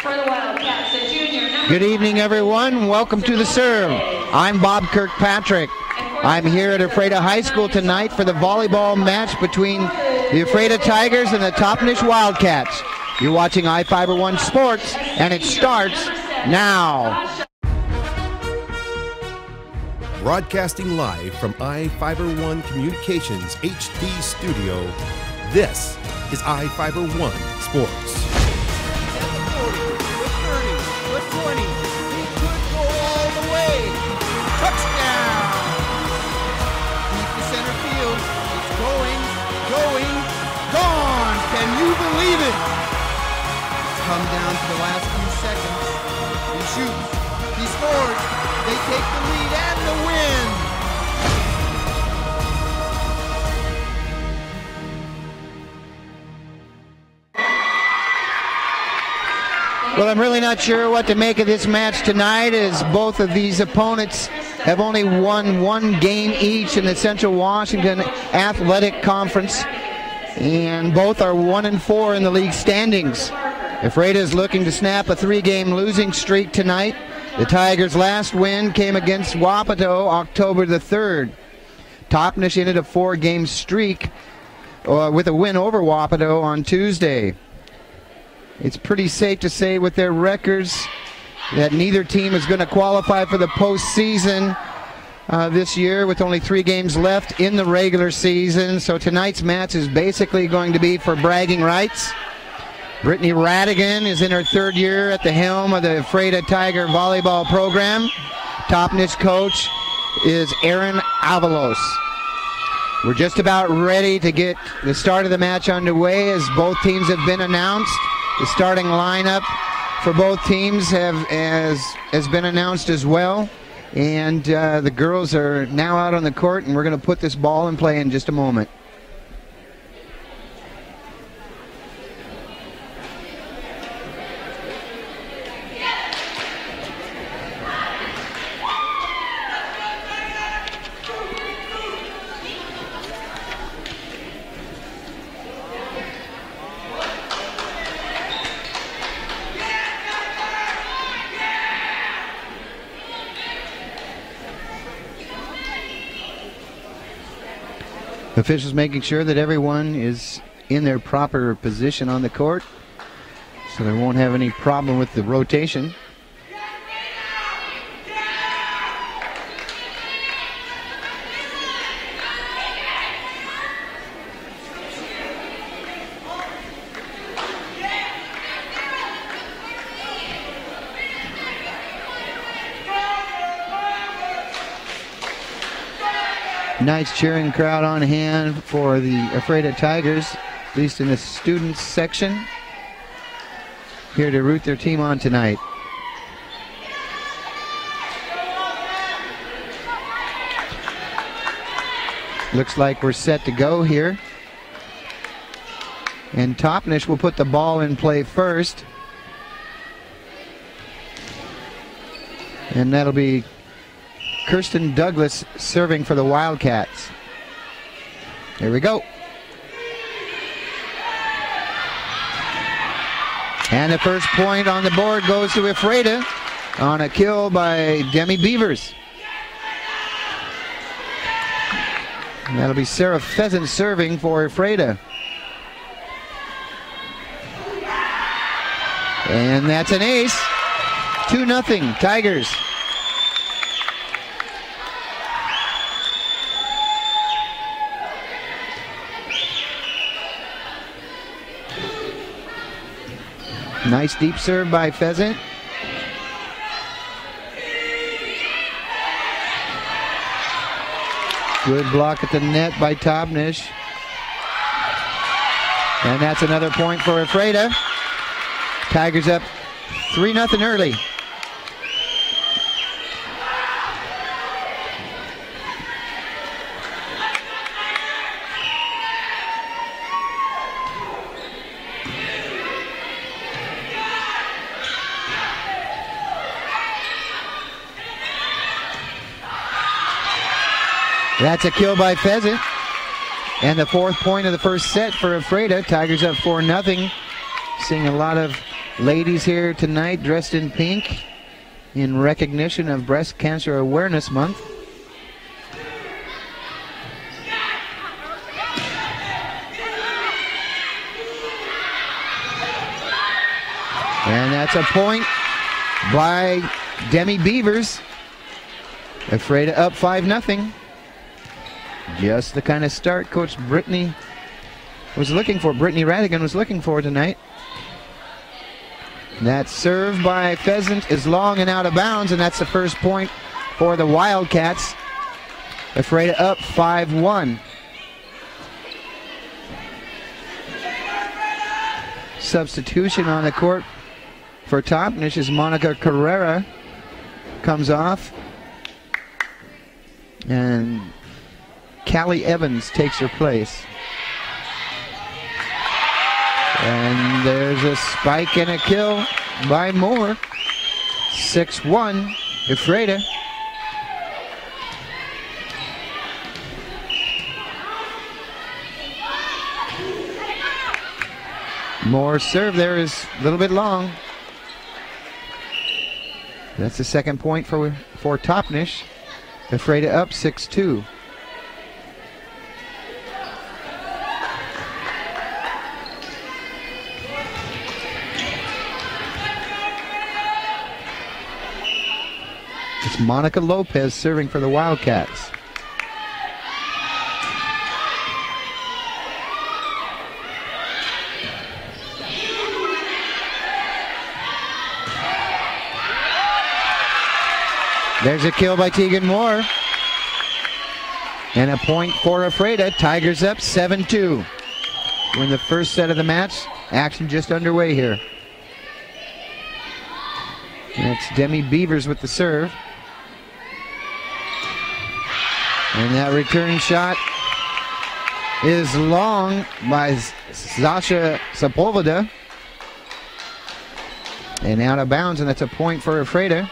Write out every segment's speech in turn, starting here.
For the Wildcats, a junior. Good evening, everyone. Welcome to the Serve. I'm Bob Kirkpatrick. I'm here at Ephrata High School tonight for the volleyball match between the Ephrata Tigers and the Toppenish Wildcats. You're watching I-Fiber1 Sports, and it starts now. Broadcasting live from I-Fiber1 Communications HD studio, this is I-Fiber1 Sports. With 20, he could go all the way. Touchdown! Deep to center field. It's going, gone! Can you believe it? It's come down to the last few seconds. He shoots, he scores, they take the lead and the win! Well, I'm really not sure what to make of this match tonight, as both of these opponents have only won one game each in the Central Washington Athletic Conference, and both are 1-4 in the league standings. Ephrata is looking to snap a 3-game losing streak tonight. The Tigers' last win came against Wapato October the 3rd. Toppenish ended a 4-game streak with a win over Wapato on Tuesday. It's pretty safe to say with their records that neither team is going to qualify for the postseason this year, with only 3 games left in the regular season. So tonight's match is basically going to be for bragging rights. Brittany Radigan is in her 3rd year at the helm of the Ephrata Tiger volleyball program. Toppenish coach is Aaron Avalos. We're just about ready to get the start of the match underway, as both teams have been announced. The starting lineup for both teams has been announced as well. And the girls are now out on the court, and we're going to put this ball in play in just a moment. Officials making sure that everyone is in their proper position on the court, so they won't have any problem with the rotation. Nice cheering crowd on hand for the Ephrata Tigers, at least in the students section, here to root their team on tonight. Looks like we're set to go here. And Toppenish will put the ball in play first. And that'll be Kirsten Douglas serving for the Wildcats. Here we go. And the first point on the board goes to Ephrata on a kill by Demi Beavers. And that'll be Sarah Pheasant serving for Ephrata. And that's an ace. 2-0 Tigers. Nice deep serve by Pheasant. Good block at the net by Toppenish. And that's another point for Ephrata. Tigers up 3-0 early. That's a kill by Pheasant. And the 4th point of the first set for Ephrata. Tigers up 4-0. Seeing a lot of ladies here tonight dressed in pink in recognition of Breast Cancer Awareness Month. And that's a point by Demi Beavers. Ephrata up 5-0. Just the kind of start Coach Brittany Radigan was looking for tonight. That serve by Pheasant is long and out of bounds, and that's the first point for the Wildcats. Ephrata up 5-1. Substitution on the court for Toppenish as Monica Carrera comes off. And Callie Evans takes her place. And there's a spike and a kill by Moore. 6-1, Ephrata. Moore's serve there is a little bit long. That's the second point for Toppenish. Ephrata up 6-2. It's Monica Lopez serving for the Wildcats. There's a kill by Tegan Moore. And a point for Ephrata. Tigers up 7-2. We're in the first set of the match. Action just underway here. And it's Demi Beavers with the serve. And that return shot is long by Zasha Sepulveda. And out of bounds, and that's a point for Ephrata.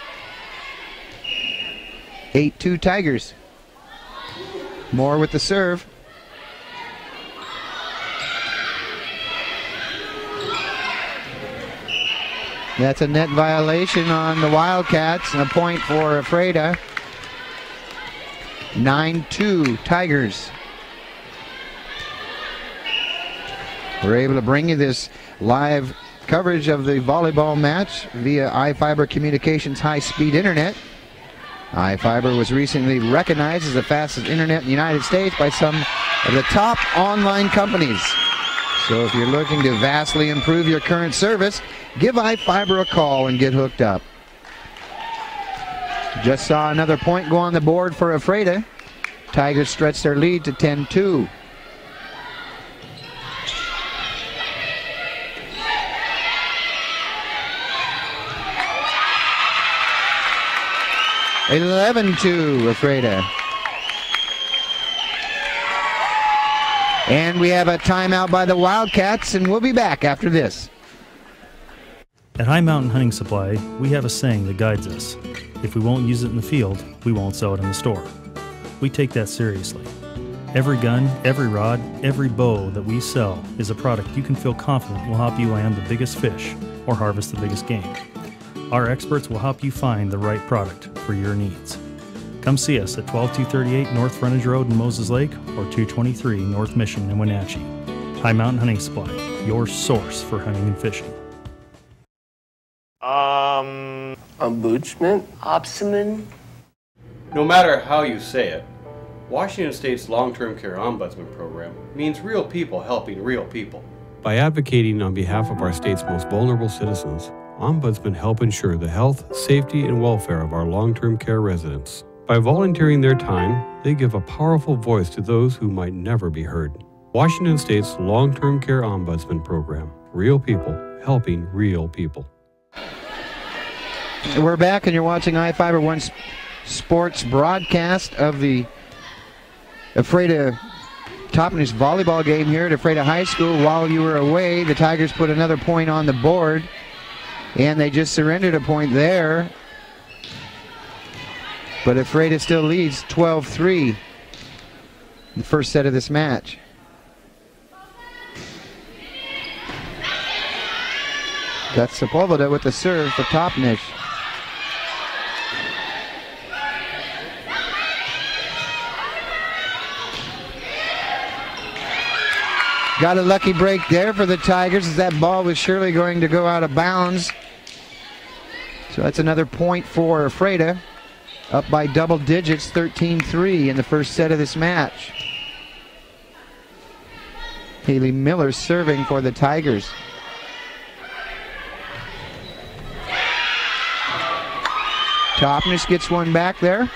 8-2 Tigers. Moore with the serve. That's a net violation on the Wildcats and a point for Ephrata. 9-2 Tigers. We're able to bring you this live coverage of the volleyball match via iFiber Communications high-speed internet. iFiber was recently recognized as the fastest internet in the United States by some of the top online companies. So if you're looking to vastly improve your current service, give iFiber a call and get hooked up. Just saw another point go on the board for Ephrata. Tigers stretch their lead to 10-2. (11-2) Ephrata. And we have a timeout by the Wildcats, and we'll be back after this. At High Mountain Hunting Supply, we have a saying that guides us. If we won't use it in the field, we won't sell it in the store. We take that seriously. Every gun, every rod, every bow that we sell is a product you can feel confident will help you land the biggest fish or harvest the biggest game. Our experts will help you find the right product for your needs. Come see us at 12238 North Frontage Road in Moses Lake or 223 North Mission in Wenatchee. High Mountain Hunting Supply, your source for hunting and fishing. Ombudsman? Ombudsman? No matter how you say it, Washington State's Long-Term Care Ombudsman Program means real people helping real people. By advocating on behalf of our state's most vulnerable citizens, Ombudsmen help ensure the health, safety, and welfare of our long-term care residents. By volunteering their time, they give a powerful voice to those who might never be heard. Washington State's Long-Term Care Ombudsman Program. Real people helping real people. We're back, and you're watching iFiber One Sports broadcast of the Ephrata Toppenish volleyball game here at Ephrata High School. While you were away, the Tigers put another point on the board, and they just surrendered a point there. But Ephrata still leads 12-3 in the first set of this match. That's Sepulveda with the serve for Toppenish. Got a lucky break there for the Tigers as that ball was surely going to go out of bounds. So that's another point for Ephrata. Up by double digits, 13-3 in the first set of this match. Haley Miller serving for the Tigers. Toppenish gets one back there.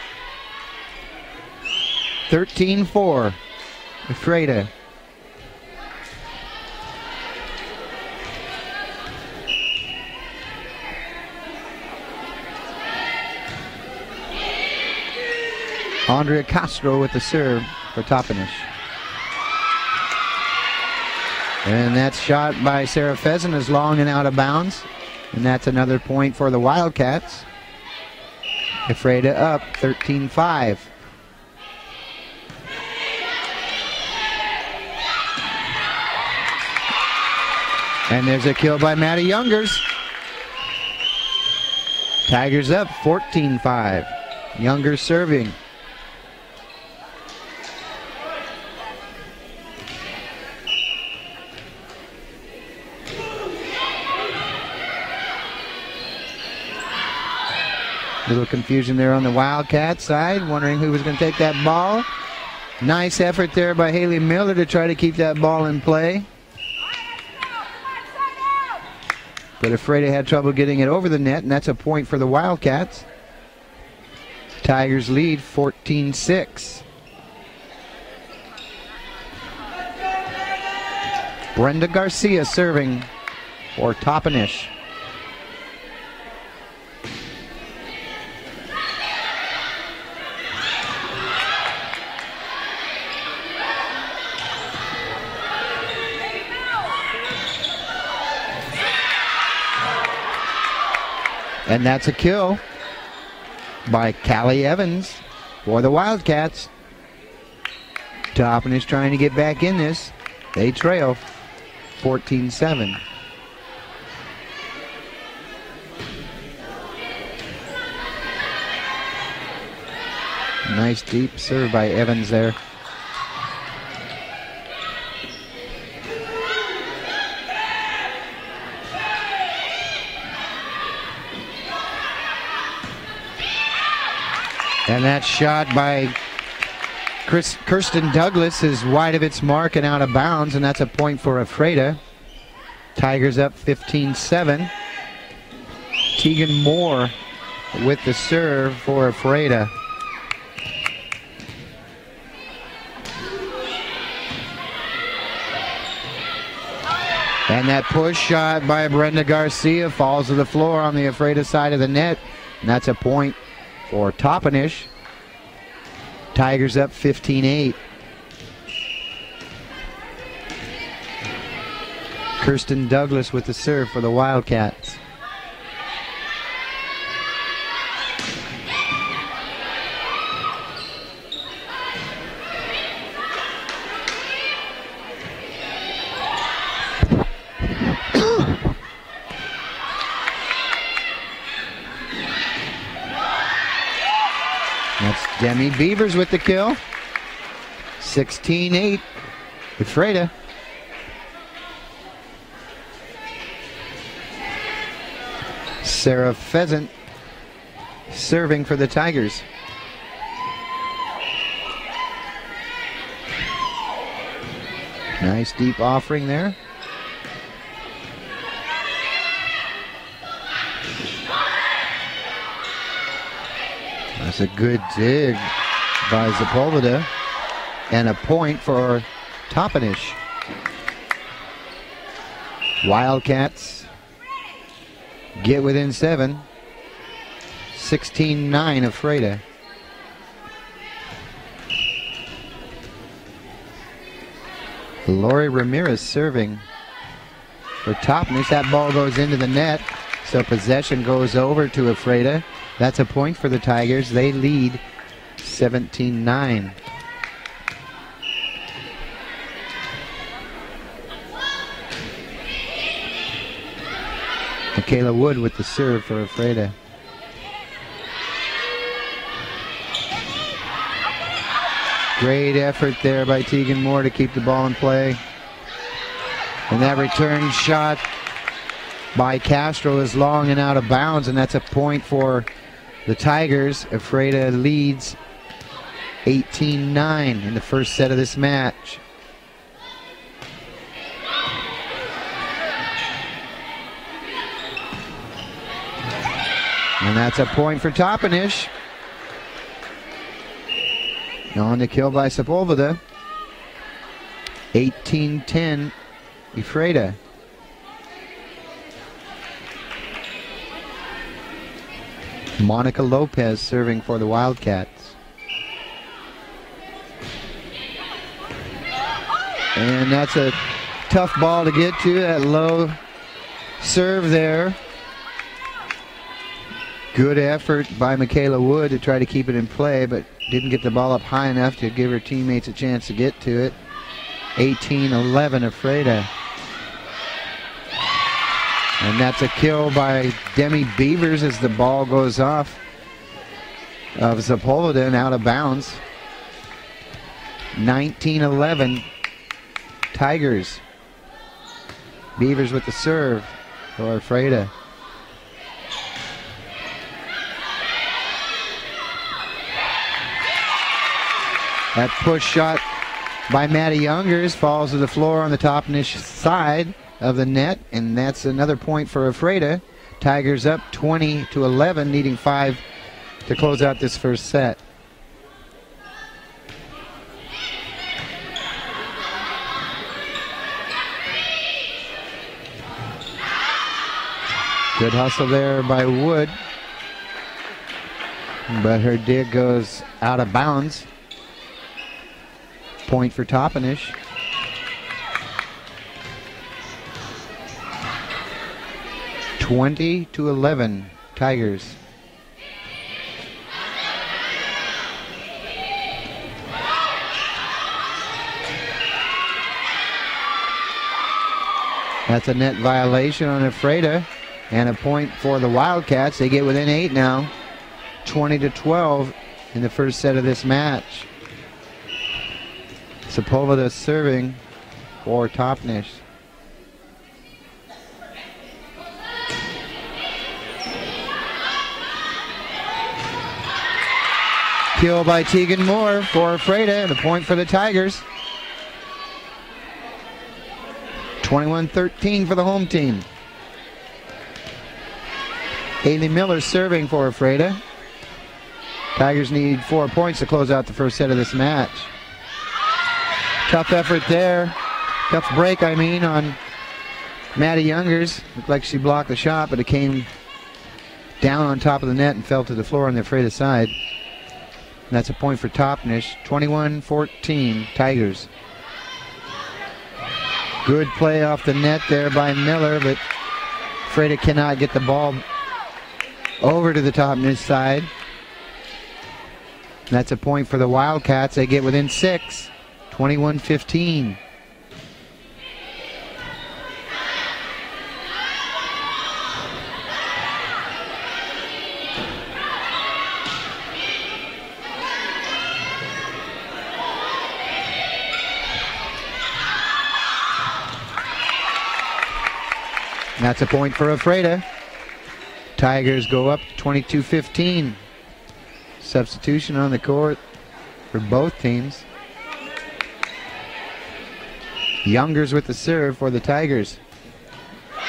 13-4. Ephrata. Andrea Castro with the serve for Toppenish. And that shot by Sarah Pheasant is long and out of bounds. And that's another point for the Wildcats. Ephrata up 13-5. And there's a kill by Maddie Youngers. Tigers up 14-5. Youngers serving. Little confusion there on the Wildcat side, wondering who was going to take that ball. Nice effort there by Haley Miller to try to keep that ball in play. But Ephrata had trouble getting it over the net, and that's a point for the Wildcats. Tigers lead 14-6. Brenda Garcia serving for Toppenish. And that's a kill by Callie Evans for the Wildcats. Toppenish trying to get back in this. They trail 14-7. Nice deep serve by Evans there. And that shot by Kirsten Douglas is wide of its mark and out of bounds, and that's a point for Ephrata. Tigers up 15-7. Tegan Moore with the serve for Ephrata. And that push shot by Brenda Garcia falls to the floor on the Ephrata side of the net, and that's a point for Toppenish. Tigers up 15-8. Kirsten Douglas with the serve for the Wildcats. That's Demi Beavers with the kill. 16-8. Ephrata. Sarah Pheasant serving for the Tigers. Nice deep offering there. That's a good dig by Sepulveda, and a point for Toppenish. Wildcats get within 7. 16-9 Ephrata. Lori Ramirez serving for Toppenish. That ball goes into the net, so possession goes over to Ephrata. That's a point for the Tigers. They lead 17-9. Michaela Wood with the serve for Ephrata. Great effort there by Tegan Moore to keep the ball in play. And that return shot by Castro is long and out of bounds, and that's a point for the Tigers. Ephrata leads 18-9 in the first set of this match. And that's a point for Toppenish. On the kill by Sepulveda. 18-10, Ephrata. Monica Lopez serving for the Wildcats. And that's a tough ball to get to, that low serve there. Good effort by Michaela Wood to try to keep it in play, but didn't get the ball up high enough to give her teammates a chance to get to it. 18-11 Ephrata. And that's a kill by Demi Beavers as the ball goes off of Sepulveda and out of bounds. 19-11 Tigers. Beavers with the serve for Ephrata. That push shot by Maddie Youngers falls to the floor on the Toppenish side of the net, and that's another point for Ephrata. Tigers up 20-11, needing 5 to close out this first set. Good hustle there by Wood, but her dig goes out of bounds. Point for Toppenish. (20-11) Tigers. That's a net violation on Ephrata, and a point for the Wildcats. They get within 8 now. 20-12 in the first set of this match. Sepulveda serving for Toppenish. Kill by Tegan Moore for Ephrata, and a point for the Tigers. 21-13 for the home team. Haley Miller serving for Ephrata. Tigers need 4 points to close out the first set of this match. Tough effort there. Tough break, I mean, on Maddie Youngers. Looked like she blocked the shot, but it came down on top of the net and fell to the floor on the Ephrata side. And that's a point for Toppenish. 21-14 Tigers. Good play off the net there by Miller, but Ephrata cannot get the ball over to the Toppenish side. And that's a point for the Wildcats. They get within 6. 21-15. That's a point for Ephrata. Tigers go up 22-15. Substitution on the court for both teams. Youngers with the serve for the Tigers.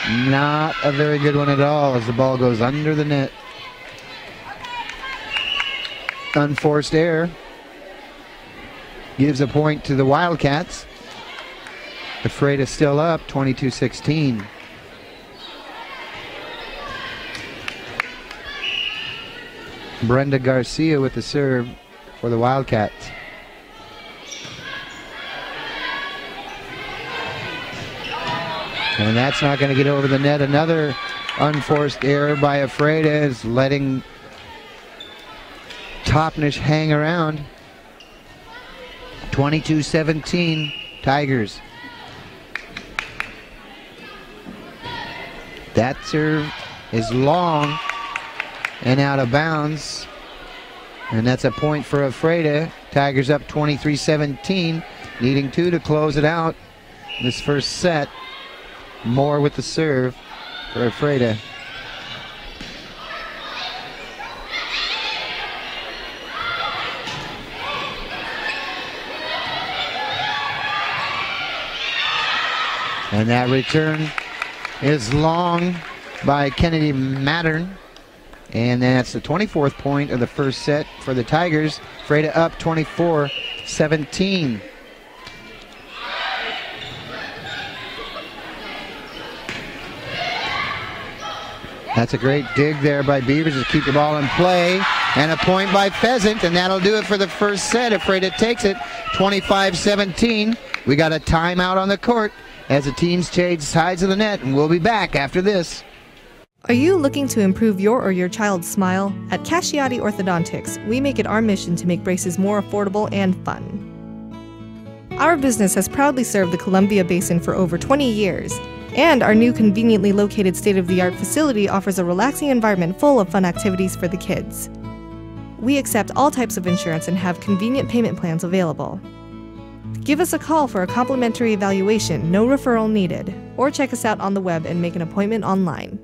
Not a very good one at all as the ball goes under the net. Unforced error. Gives a point to the Wildcats. Ephrata still up 22-16. Brenda Garcia with the serve for the Wildcats. And that's not going to get over the net. Another unforced error by Ephrata is letting Toppenish hang around. 22-17 Tigers. That serve is long and out of bounds. And that's a point for Ephrata. Tigers up 23-17, needing 2 to close it out. This first set, Moore with the serve for Ephrata. And that return is long by Kennedy Mattern. And that's the 24th point of the first set for the Tigers. Ephrata up 24-17. That's a great dig there by Beavers to keep the ball in play. And a point by Pheasant, and that'll do it for the first set. Ephrata takes it 25-17. We got a timeout on the court as the teams change sides of the net, and we'll be back after this. Are you looking to improve your or your child's smile? At Casciati Orthodontics, we make it our mission to make braces more affordable and fun. Our business has proudly served the Columbia Basin for over 20 years, and our new conveniently located state-of-the-art facility offers a relaxing environment full of fun activities for the kids. We accept all types of insurance and have convenient payment plans available. Give us a call for a complimentary evaluation, no referral needed, or check us out on the web and make an appointment online.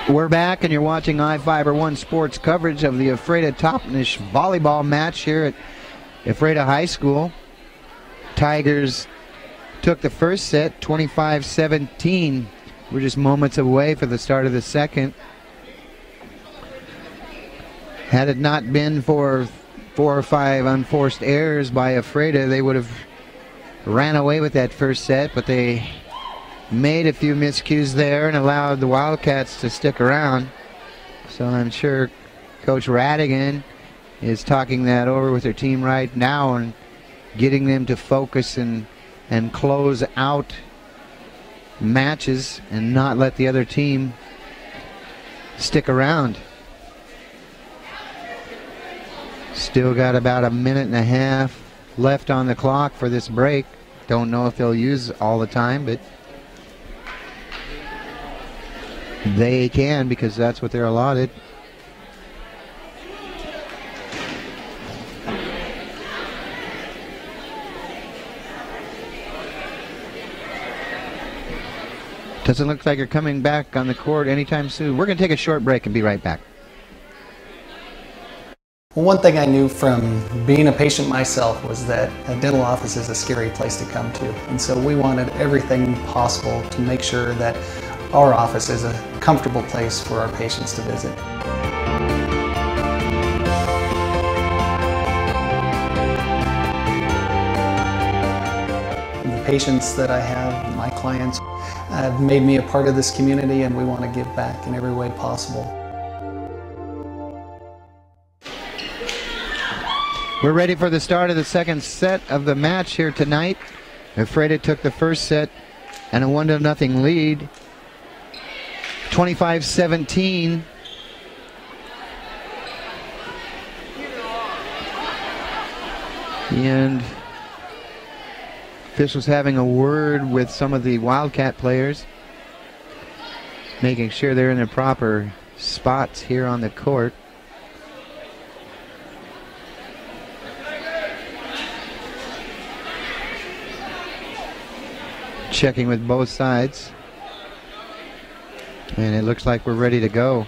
We're back, and you're watching iFiber One Sports coverage of the Ephrata Toppenish volleyball match here at Ephrata High School. Tigers took the first set, 25-17. We're just moments away for the start of the second. Had it not been for 4 or 5 unforced errors by Ephrata, they would have ran away with that first set, but they made a few miscues there and allowed the Wildcats to stick around. So I'm sure Coach Radigan is talking that over with their team right now and getting them to focus and close out matches and not let the other team stick around. Still got about a minute and a half left on the clock for this break. Don't know if they'll use all the time, but they can, because that's what they're allotted. Doesn't look like you're coming back on the court anytime soon. We're going to take a short break and be right back. Well, one thing I knew from being a patient myself was that a dental office is a scary place to come to. And so we wanted everything possible to make sure that our office is a comfortable place for our patients to visit. The patients that I have, my clients, have made me a part of this community, and we want to give back in every way possible. We're ready for the start of the second set of the match here tonight. Ephrata took the first set and a 1-0 lead. 25-17. And officials having a word with some of the Wildcat players, making sure they're in their proper spots here on the court. Checking with both sides. And it looks like we're ready to go.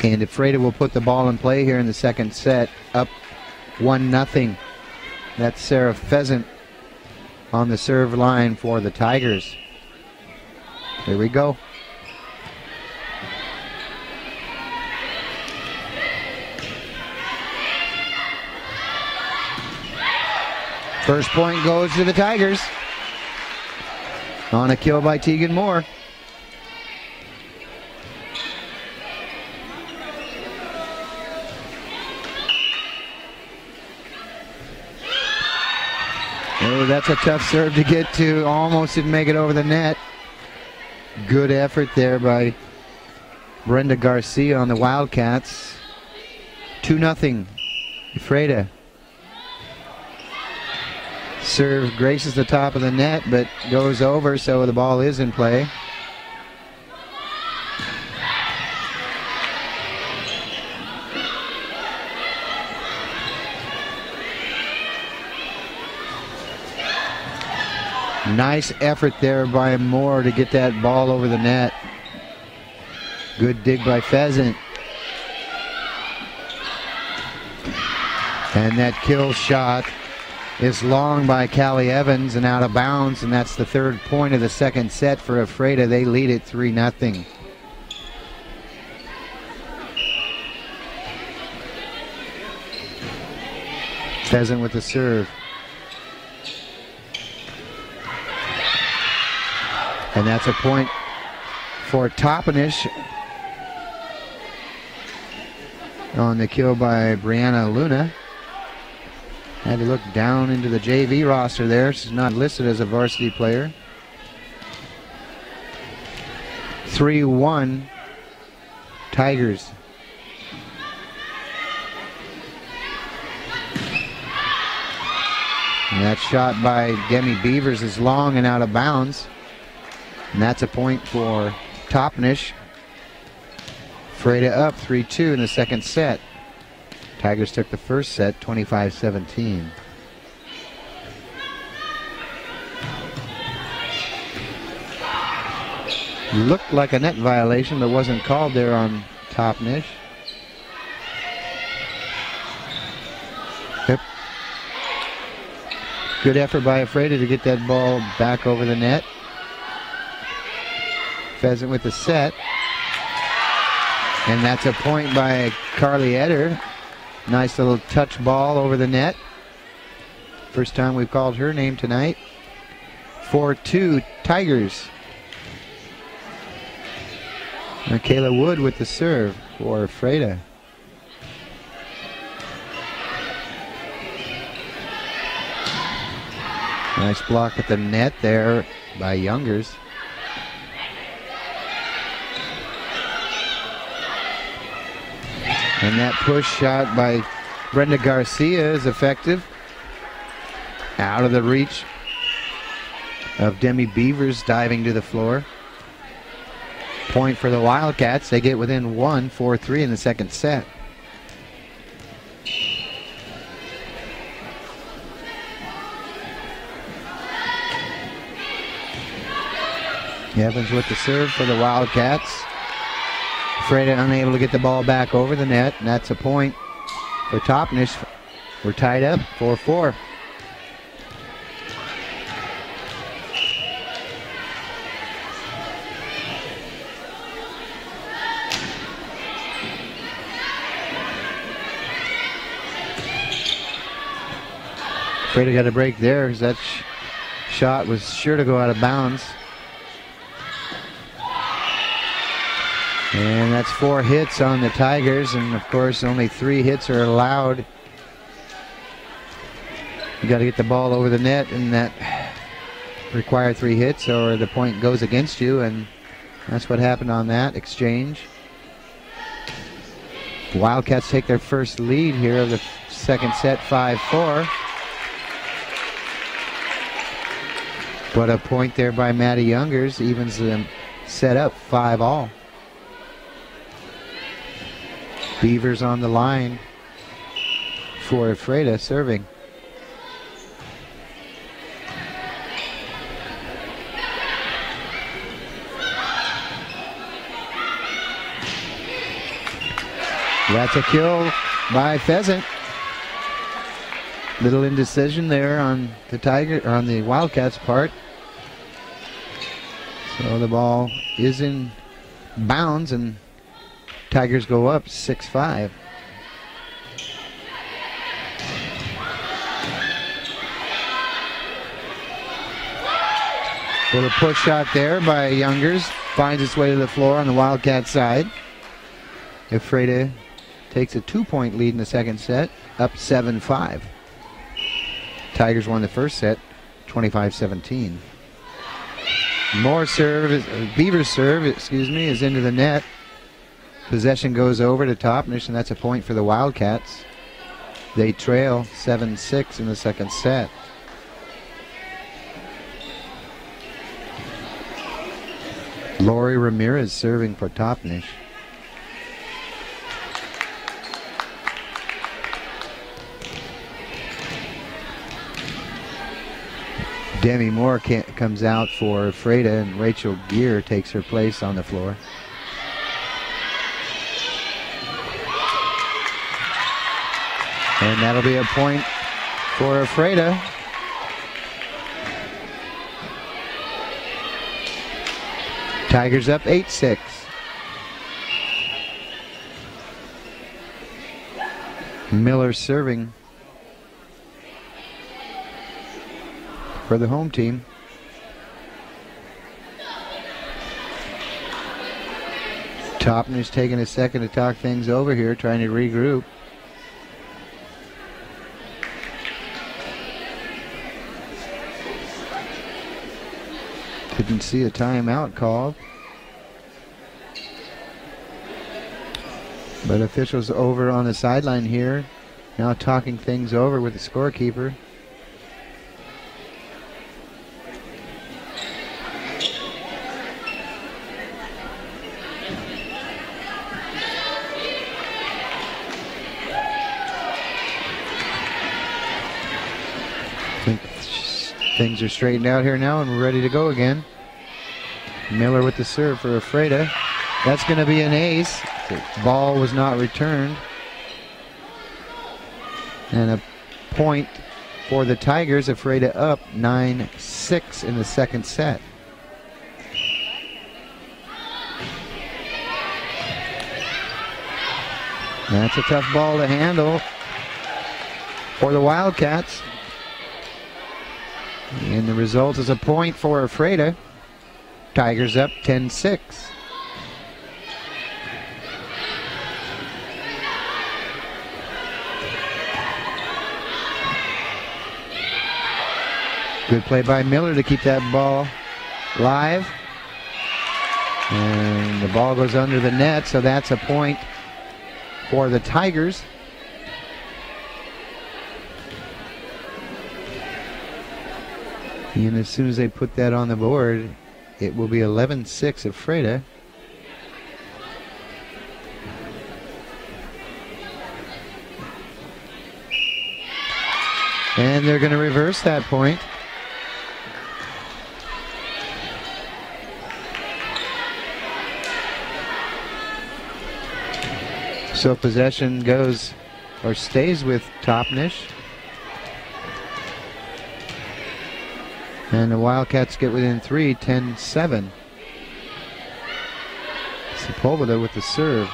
And Ephrata will put the ball in play here in the second set, up 1-0. That's Sarah Pheasant on the serve line for the Tigers. Here we go. First point goes to the Tigers on a kill by Tegan Moore. Oh, that's a tough serve to get to. Almost didn't make it over the net. Good effort there by Brenda Garcia on the Wildcats. 2-0, Ephrata. Serve graces the top of the net, but goes over, so the ball is in play. Nice effort there by Moore to get that ball over the net. Good dig by Pheasant. And that kill shot is long by Callie Evans and out of bounds, and that's the third point of the second set for Ephrata. They lead it 3-0. Pheasant with the serve. And that's a point for Toppenish on the kill by Brianna Luna. Had to look down into the JV roster there. She's not listed as a varsity player. 3-1 Tigers. And that shot by Demi Beavers is long and out of bounds. And that's a point for Toppenish. Ephrata up 3-2 in the second set. Tigers took the first set 25-17. Looked like a net violation, but wasn't called there on Toppenish. Yep. Good effort by Ephrata to get that ball back over the net. Pheasant with the set. And that's a point by Carly Eder. Nice little touch ball over the net. First time we've called her name tonight. 4-2 Tigers. Michaela Wood with the serve for Ephrata. Nice block at the net there by Youngers. And that push shot by Brenda Garcia is effective. Out of the reach of Demi Beavers diving to the floor. Point for the Wildcats. They get within 1, 4-3 in the second set. Evans with the serve for the Wildcats. Ephrata unable to get the ball back over the net, and that's a point for Toppenish. We're tied up 4-4. Ephrata got a break there because that shot was sure to go out of bounds. And that's 4 hits on the Tigers, and of course only 3 hits are allowed. You got to get the ball over the net, and that require 3 hits or the point goes against you, and that's what happened on that exchange. Wildcats take their first lead here of the second set, 5-4. But a point there by Maddie Youngers evens them set up 5-all. Beavers on the line for Ephrata serving. That's a kill by Pheasant. Little indecision there on the Wildcats' part. So the ball is in bounds and Tigers go up 6-5. Little push shot there by Youngers. Finds its way to the floor on the Wildcat side. Ephrata takes a 2-point lead in the second set, up 7-5. Tigers won the first set, 25-17. Beaver's serve, is into the net. Possession goes over to Toppenish, and that's a point for the Wildcats. They trail 7-6 in the second set. Lori Ramirez serving for Toppenish. Demi Moore comes out for Ephrata, and Rachel Gear takes her place on the floor. And that'll be a point for Ephrata. Tigers up 8-6. Miller serving for the home team. Toppenish taking a second to talk things over here, trying to regroup. Didn't see a timeout called. But officials over on the sideline here, now talking things over with the scorekeeper. I think things are straightened out here now and we're ready to go again. Miller with the serve for Ephrata. That's going to be an ace. The ball was not returned. And a point for the Tigers. Ephrata up 9-6 in the second set. That's a tough ball to handle for the Wildcats. And the result is a point for Ephrata. Tigers up 10-6. Good play by Miller to keep that ball live. And the ball goes under the net, so that's a point for the Tigers. And as soon as they put that on the board, it will be 11-6 Ephrata. And they're going to reverse that point. So possession goes or stays with Toppenish. And the Wildcats get within 3, 10-7. Sepulveda with the serve.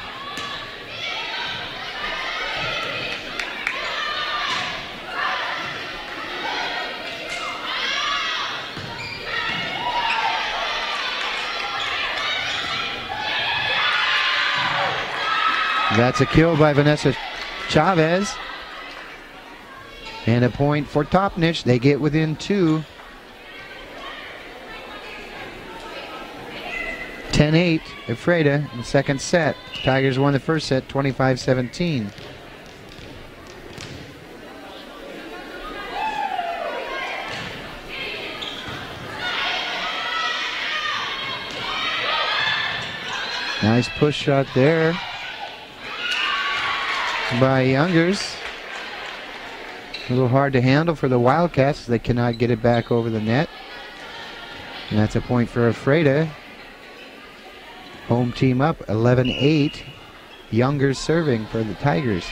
That's a kill by Vanessa Chavez. And a point for Toppenish. They get within 2. 10-8, Ephrata in the second set. Tigers won the first set, 25-17. Nice push shot there by Youngers. A little hard to handle for the Wildcats. They cannot get it back over the net. And that's a point for Ephrata. Home team up 11-8. Youngers serving for the Tigers.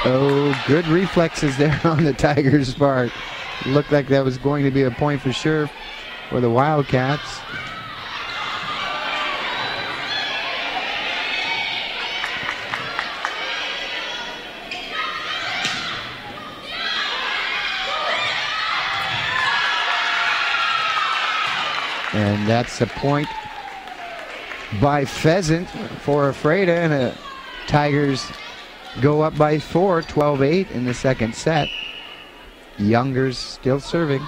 Oh, good reflexes there on the Tigers' part. Looked like that was going to be a point for sure for the Wildcats. And that's a point by Pheasant for Ephrata, and the Tigers go up by 4, 12-8 in the second set. Youngers still serving.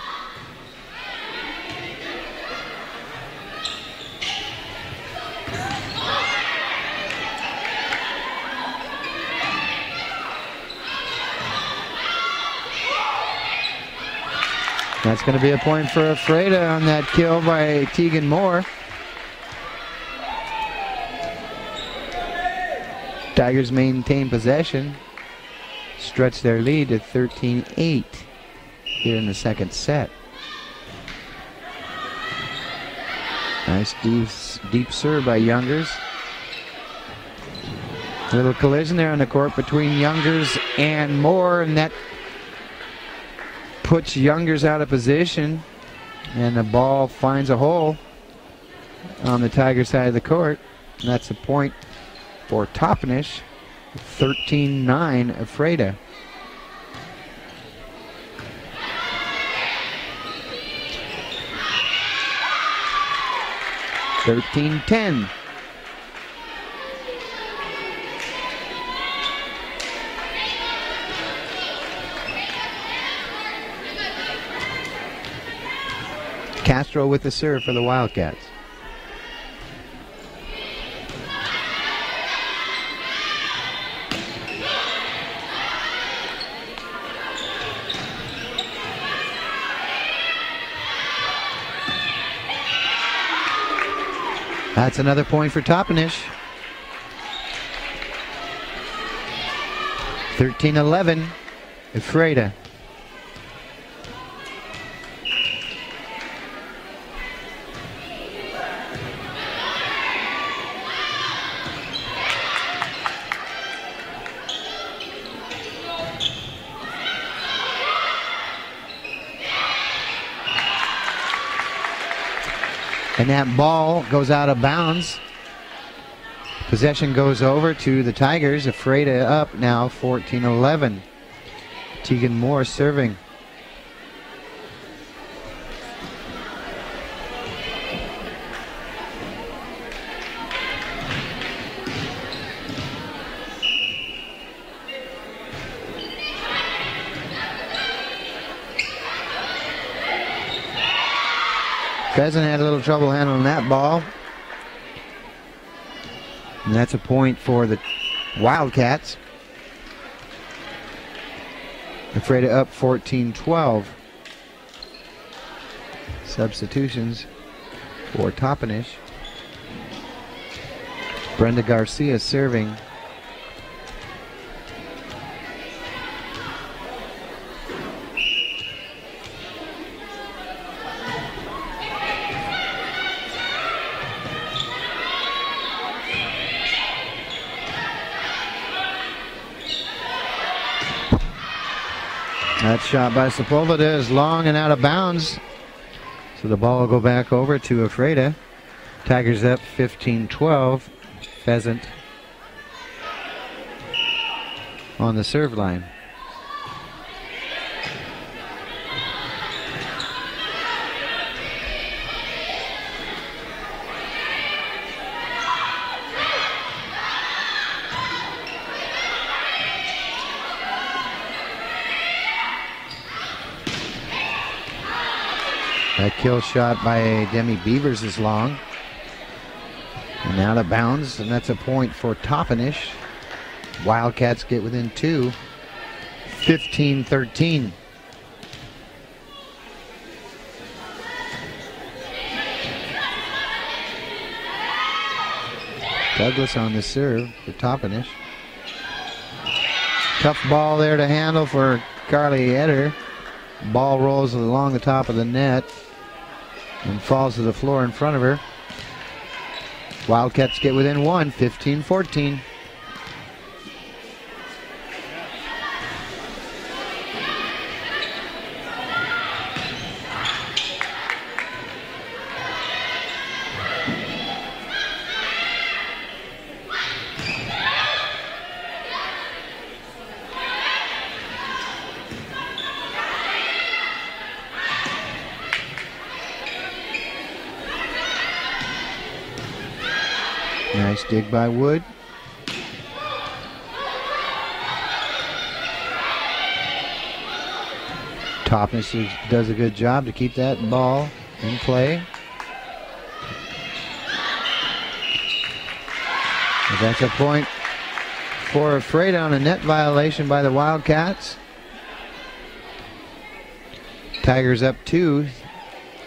That's going to be a point for Ephrata on that kill by Tegan Moore. Tigers maintain possession, stretch their lead to 13-8 here in the second set. Nice deep serve by Youngers. Little collision there on the court between Youngers and Moore, and that puts Youngers out of position, and the ball finds a hole on the Tiger side of the court, and that's a point for Toppenish. 13-9 Ephrata. (13-10). Castro with the serve for the Wildcats. That's another point for Toppenish. 13-11, Ephrata. And that ball goes out of bounds. Possession goes over to the Tigers. Ephrata up now 14-11. Tegan Moore serving. Pheasant had a little trouble handling that ball. And that's a point for the Wildcats. Ephrata up 14-12. Substitutions for Toppenish. Brenda Garcia serving. That shot by Sepulveda is long and out of bounds. So the ball will go back over to Ephrata. Tigers up 15-12. Pheasant on the serve line. That kill shot by Demi Beavers is long and out of bounds, and that's a point for Toppenish. Wildcats get within two, 15-13. Douglas on the serve for Toppenish. Tough ball there to handle for Carly Eder. Ball rolls along the top of the net and falls to the floor in front of her. Wildcats get within one, 15-14. Nice dig by Wood. Toppenish does a good job to keep that ball in play. But that's a point for Ephrata on a net violation by the Wildcats. Tigers up 2,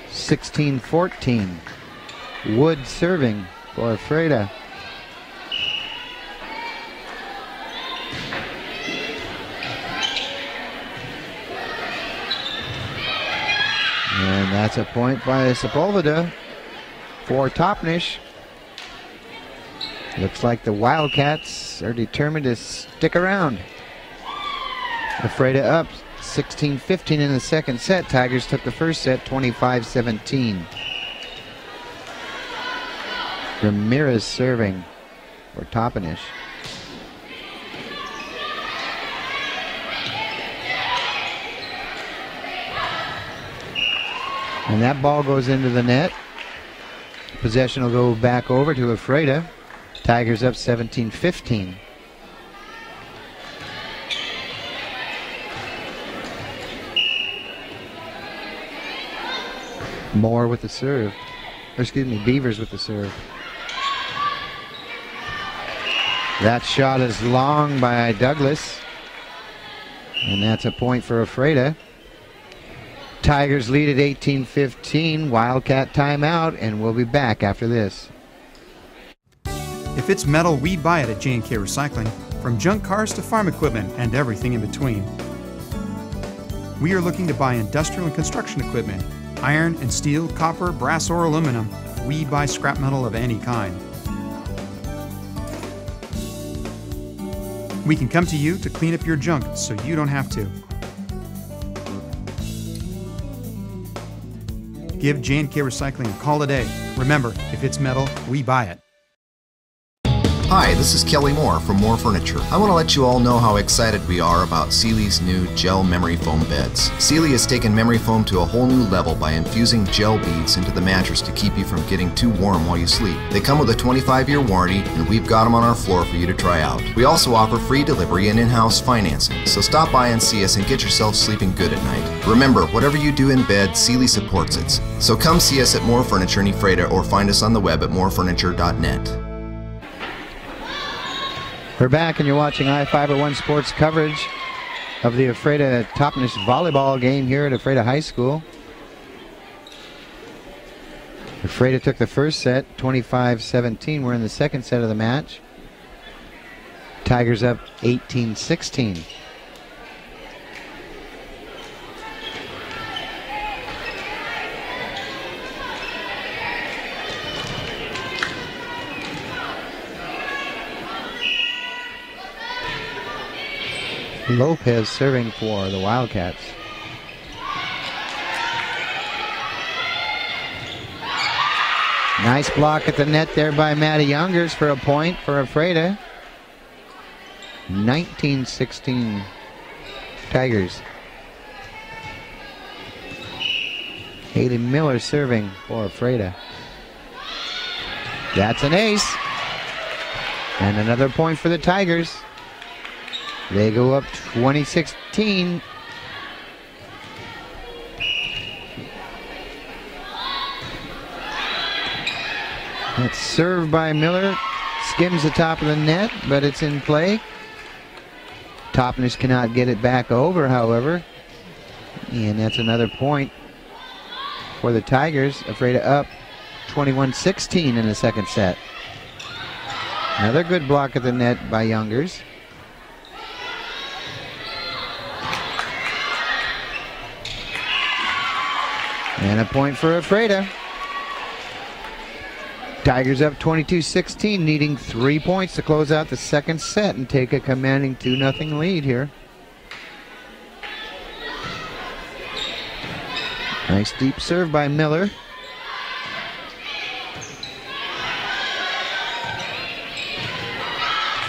16-14. Wood serving for Ephrata. And that's a point by Sepulveda for Toppenish. Looks like the Wildcats are determined to stick around. Ephrata up 16-15 in the second set. Tigers took the first set 25-17. Ramirez serving for Toppenish. And that ball goes into the net. Possession will go back over to Ephrata. Tigers up 17-15. Moore with the serve. Or excuse me, Beavers with the serve. That shot is long by Douglas. And that's a point for Ephrata. Tigers lead at 18-15. Wildcat timeout, and we'll be back after this. If it's metal, we buy it at J&K Recycling. From junk cars to farm equipment and everything in between. We are looking to buy industrial and construction equipment. Iron and steel, copper, brass, or aluminum. We buy scrap metal of any kind. We can come to you to clean up your junk so you don't have to. Give J&K Recycling a call today. Remember, if it's metal, we buy it. Hi, this is Kelly Moore from Moore Furniture. I want to let you all know how excited we are about Sealy's new gel memory foam beds. Sealy has taken memory foam to a whole new level by infusing gel beads into the mattress to keep you from getting too warm while you sleep. They come with a 25-year warranty, and we've got them on our floor for you to try out. We also offer free delivery and in-house financing, so stop by and see us and get yourself sleeping good at night. Remember, whatever you do in bed, Sealy supports it. So come see us at Moore Furniture in Ephrata or find us on the web at moorefurniture.net. We're back, and you're watching I-Fiber1 Sports coverage of the Ephrata Toppenish volleyball game here at Ephrata High School. Ephrata took the first set, 25-17. We're in the second set of the match. Tigers up 18-16. Lopez serving for the Wildcats. Nice block at the net there by Maddie Youngers for a point for Ephrata. 19-16 Tigers. Hayden Miller serving for Ephrata. That's an ace. And another point for the Tigers. They go up 20-16. It's served by Miller. Skims the top of the net, but it's in play. Toppenish cannot get it back over, however. And that's another point for the Tigers. Ephrata up 21-16 in the second set. Another good block at the net by Youngers. And a point for Ephrata. Tigers up 22-16, needing 3 points to close out the second set and take a commanding 2-0 lead here. Nice deep serve by Miller.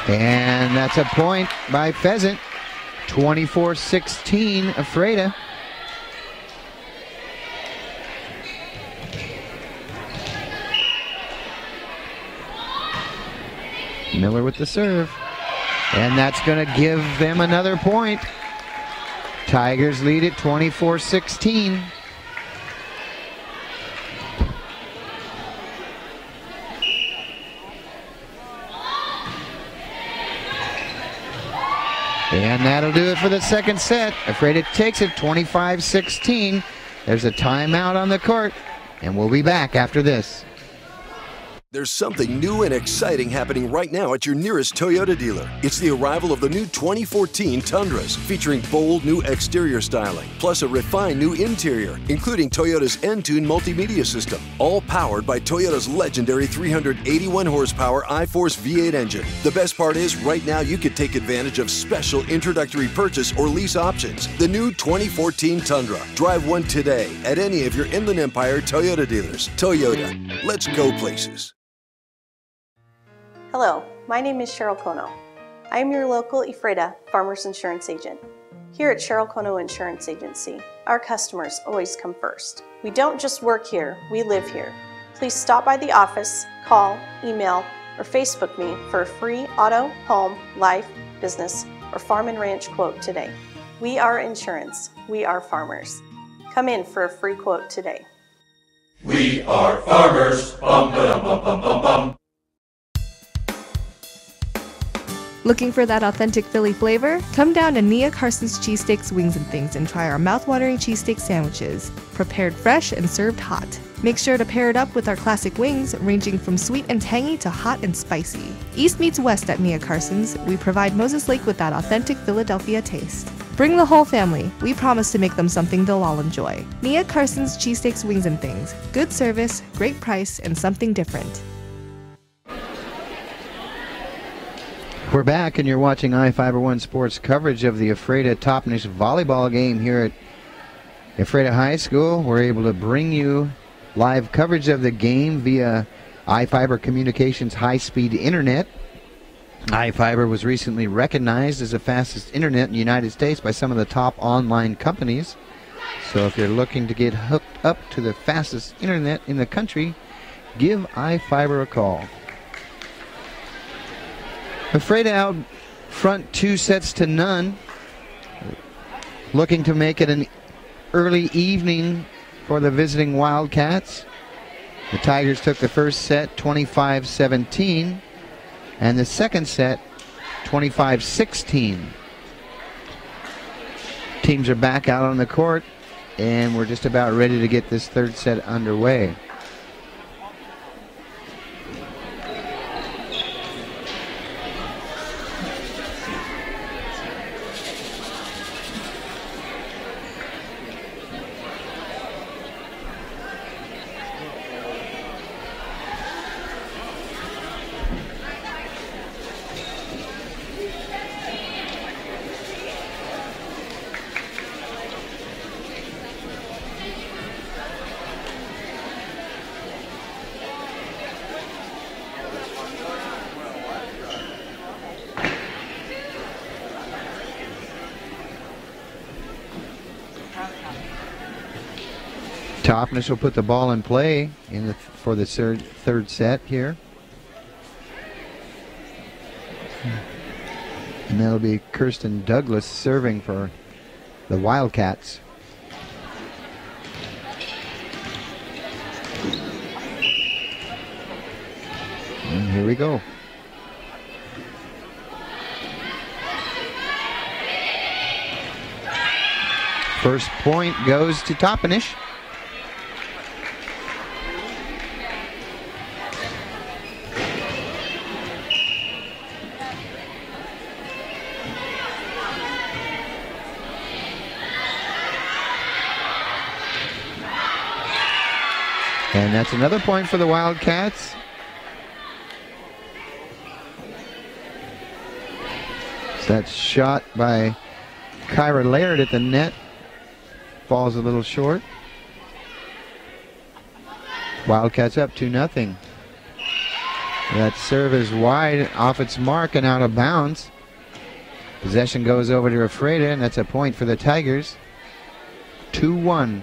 And that's a point by Pheasant. 24-16, Ephrata. Miller with the serve. And that's going to give them another point. Tigers lead at 24-16. And that'll do it for the second set. Ephrata takes it 25-16. There's a timeout on the court, and we'll be back after this. There's something new and exciting happening right now at your nearest Toyota dealer. It's the arrival of the new 2014 Tundras, featuring bold new exterior styling, plus a refined new interior, including Toyota's Entune multimedia system, all powered by Toyota's legendary 381 horsepower iForce V8 engine. The best part is, right now you could take advantage of special introductory purchase or lease options. The new 2014 Tundra. Drive one today at any of your Inland Empire Toyota dealers. Toyota, let's go places. Hello, my name is Cheryl Kono. I am your local Ephrata Farmers Insurance Agent. Here at Cheryl Kono Insurance Agency, our customers always come first. We don't just work here, we live here. Please stop by the office, call, email, or Facebook me for a free auto, home, life, business, or farm and ranch quote today. We are insurance. We are farmers. Come in for a free quote today. We are farmers. Bum, ba-dum, bum, bum, bum, bum. Looking for that authentic Philly flavor? Come down to Nia Carson's Cheesesteaks, Wings and Things and try our mouth-watering cheesesteak sandwiches, prepared fresh and served hot. Make sure to pair it up with our classic wings, ranging from sweet and tangy to hot and spicy. East meets west at Nia Carson's. We provide Moses Lake with that authentic Philadelphia taste. Bring the whole family. We promise to make them something they'll all enjoy. Nia Carson's Cheesesteaks, Wings and Things. Good service, great price, and something different. We're back, and you're watching I-Fiber1 Sports coverage of the Ephrata Toppenish volleyball game here at Ephrata High School. We're able to bring you live coverage of the game via I-Fiber Communications high-speed internet. I-Fiber was recently recognized as the fastest internet in the United States by some of the top online companies. So if you're looking to get hooked up to the fastest internet in the country, give I-Fiber a call. Ephrata out front 2-0. Looking to make it an early evening for the visiting Wildcats. The Tigers took the first set 25-17 and the second set 25-16. Teams are back out on the court, and we're just about ready to get this third set underway. Toppenish will put the ball in play for the third set here. And that'll be Kirsten Douglas serving for the Wildcats. And here we go. First point goes to Toppenish. And that's another point for the Wildcats. So that's shot by Kyra Laird at the net. Falls a little short. Wildcats up 2-0. That serve is wide off its mark and out of bounds. Possession goes over to Ephrata, and that's a point for the Tigers. 2-1.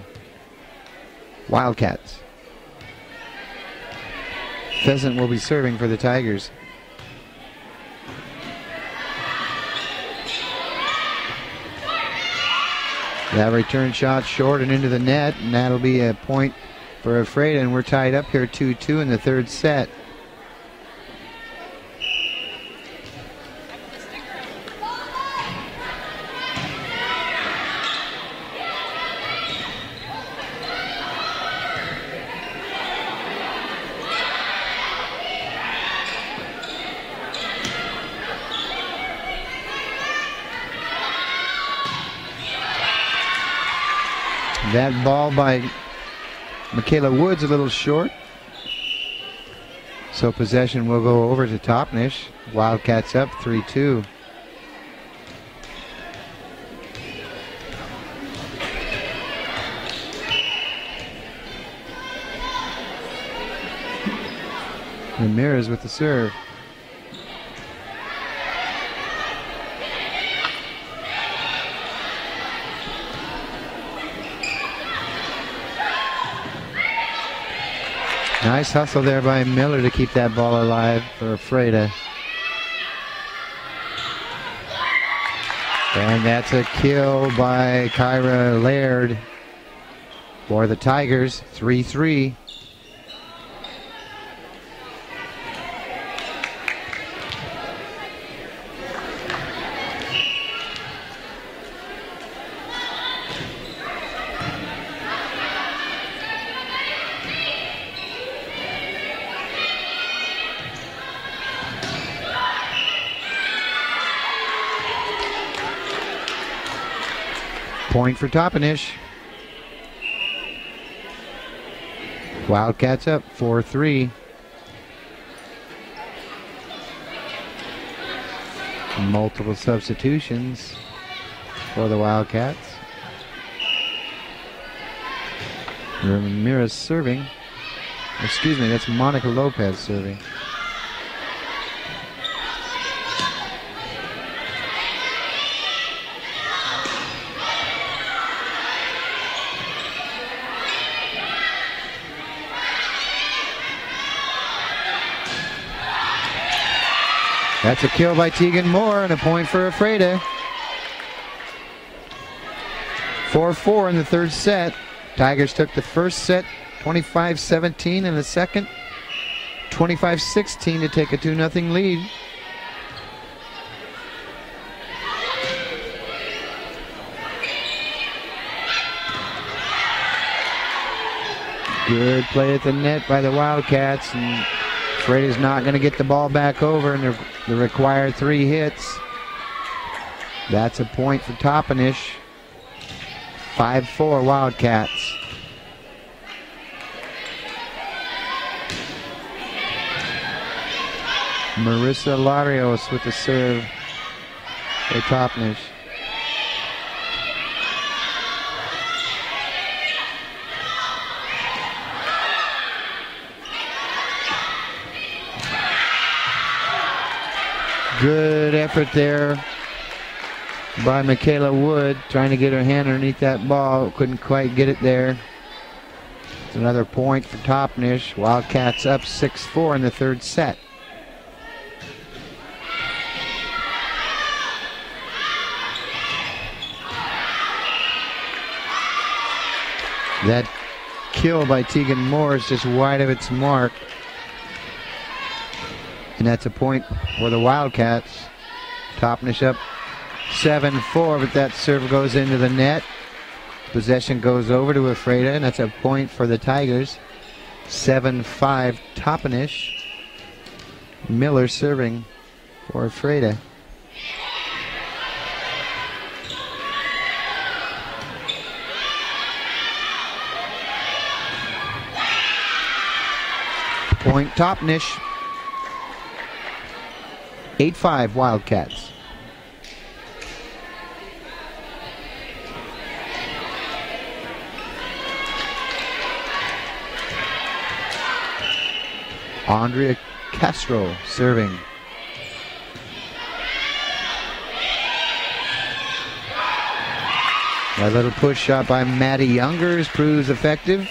Wildcats. Pheasant will be serving for the Tigers. That return shot short and into the net, and that'll be a point for Ephrata, and we're tied up here 2-2 in the third set. That ball by Michaela Woods a little short. So possession will go over to Toppenish. Wildcats up 3-2. Ramirez with the serve. Nice hustle there by Miller to keep that ball alive for Ephrata. And that's a kill by Kyra Laird for the Tigers, 3-3. Point for Toppenish. Wildcats up 4-3. Multiple substitutions for the Wildcats. Ramirez serving. Excuse me, that's Monica Lopez serving. That's a kill by Tegan Moore and a point for Ephrata. 4-4 in the third set. Tigers took the first set 25-17 and the second 25-16 to take a 2-0 lead. Good play at the net by the Wildcats, and Ephrata's not going to get the ball back over in the required 3 hits. That's a point for Toppenish. 5-4 Wildcats. Marissa Larios with the serve for Toppenish. Good effort there by Michaela Wood, trying to get her hand underneath that ball. Couldn't quite get it there. It's another point for Toppenish. Wildcats up 6-4 in the third set. That kill by Tegan Moore is just wide of its mark. And that's a point for the Wildcats. Toppenish up 7-4, but that serve goes into the net. Possession goes over to Ephrata, and that's a point for the Tigers. 7-5 Toppenish. Miller serving for Ephrata. Point Toppenish. 8-5 Wildcats. Andrea Castro serving. That little push shot by Maddie Youngers proves effective.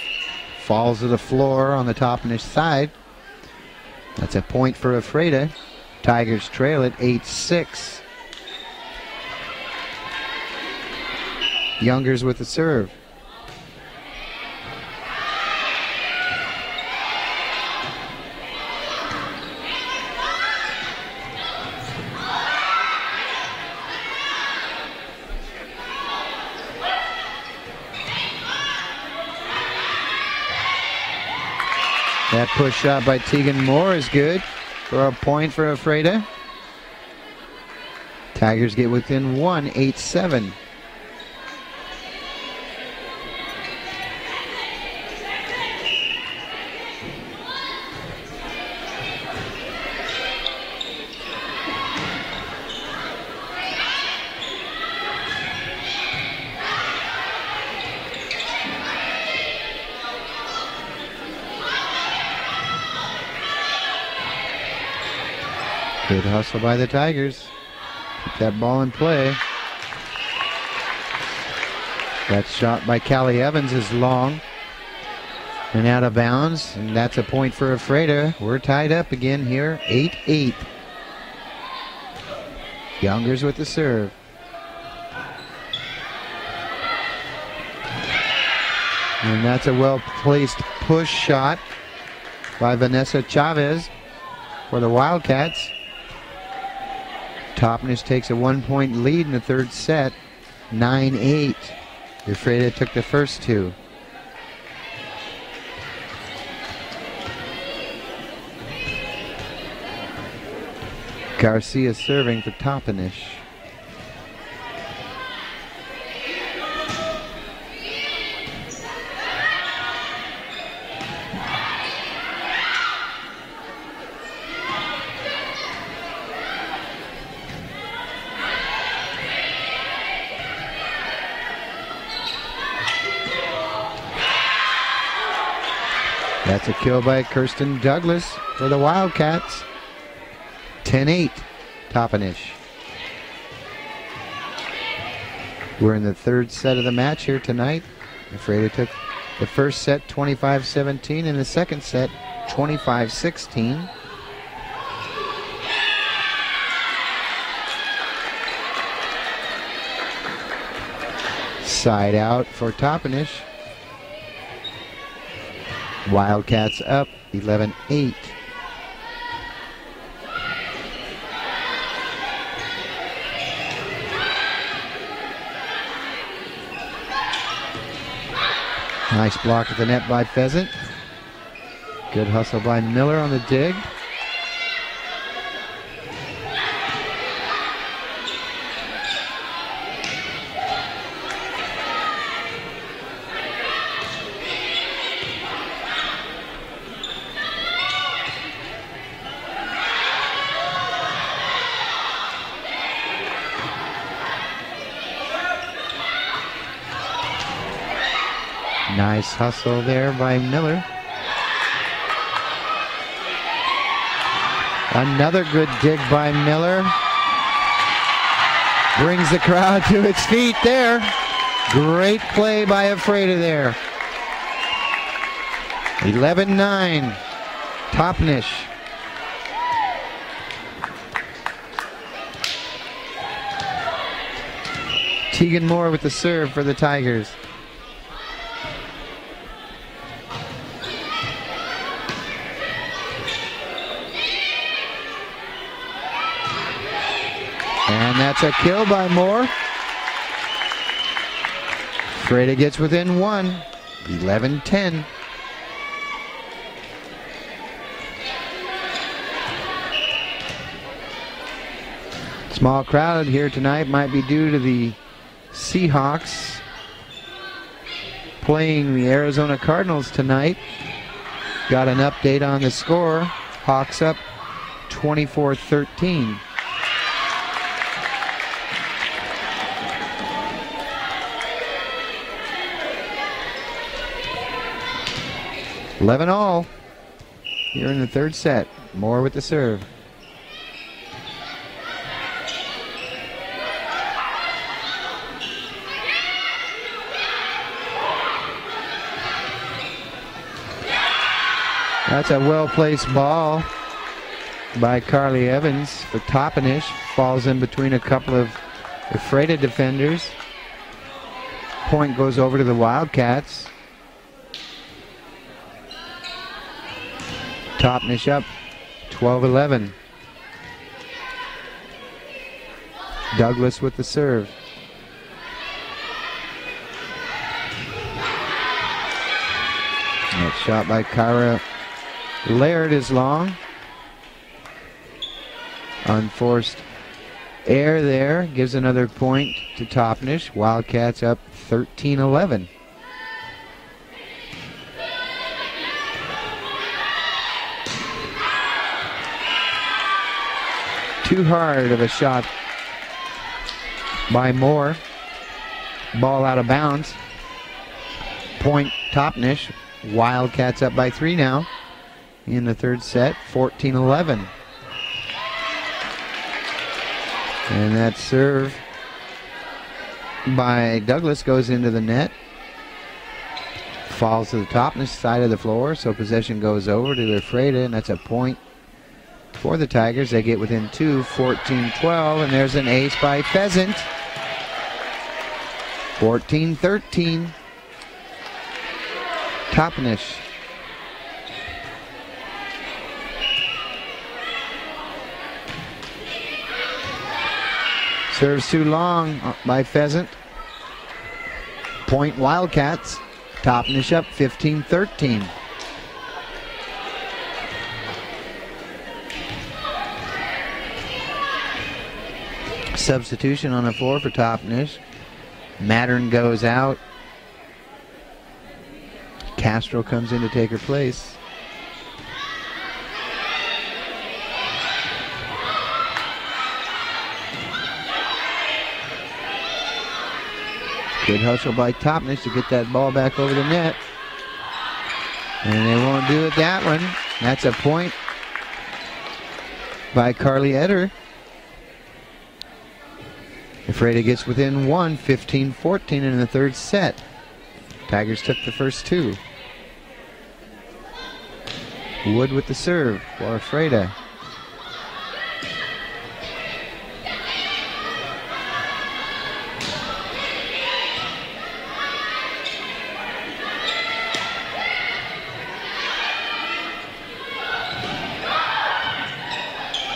Falls to the floor on the Toppenish side. That's a point for Ephrata. Tigers trail at 8-6. Youngers with the serve. That push shot by Tegan Moore is good for a point for Ephrata. Tigers get within 1, 8-7. Good hustle by the Tigers. Keep that ball in play. That shot by Callie Evans is long and out of bounds, and that's a point for Ephrata. We're tied up again here, 8-8. Youngers with the serve. And that's a well-placed push shot by Vanessa Chavez for the Wildcats. Toppenish takes a 1-point lead in the third set, 9-8. Ephrata took the first two. Garcia serving for Toppenish. That's a kill by Kirsten Douglas for the Wildcats. 10-8, Toppenish. We're in the third set of the match here tonight. Ephrata took the first set 25-17 and the second set 25-16. Side out for Toppenish. Wildcats up 11-8. Nice block at the net by Pheasant. Good hustle by Miller on the dig. Nice hustle there by Miller. Another good dig by Miller. Brings the crowd to its feet there. Great play by Ephrata there. 11-9. Toppenish. Tegan Moore with the serve for the Tigers. And that's a kill by Moore. Ephrata gets within one, 11-10. Small crowd here tonight might be due to the Seahawks playing the Arizona Cardinals tonight. Got an update on the score. Hawks up 24-13. Eleven all here in the third set. Moore with the serve. That's a well-placed ball by Carly Evans for Toppenish. Falls in between a couple of Ephrata defenders. Point goes over to the Wildcats. Toppenish up 12-11. Douglas with the serve. That shot by Kyra Laird is long. Unforced error there. Gives another point to Toppenish. Wildcats up 13-11. Too hard of a shot by Moore. Ball out of bounds. Point Toppenish. Wildcats up by 3 now in the third set, 14-11. And that serve by Douglas goes into the net. Falls to the Toppenish side of the floor, so possession goes over to Ephrata, and that's a point for the Tigers. They get within 2, 14-12, and there's an ace by Pheasant. 14-13. Toppenish. Serves too long by Pheasant. Point Wildcats. Toppenish up 15-13. Substitution on the floor for Toppenish. Mattern goes out. Castro comes in to take her place. Good hustle by Toppenish to get that ball back over the net. And they won't do it that one. That's a point by Carly Etter. Ephrata gets within 1, 15-14 in the third set. Tigers took the first 2. Wood with the serve for Ephrata.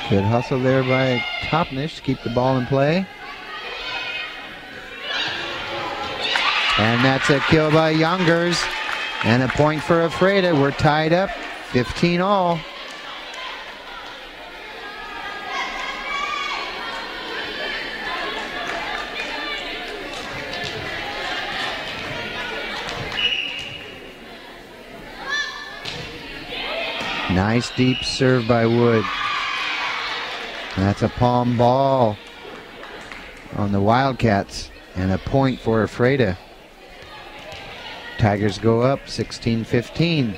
Good hustle there by Toppenish to keep the ball in play. And that's a kill by Youngers. And a point for Ephrata. We're tied up 15-all. Nice deep serve by Wood. That's a palm ball on the Wildcats, and a point for Ephrata. Tigers go up 16-15.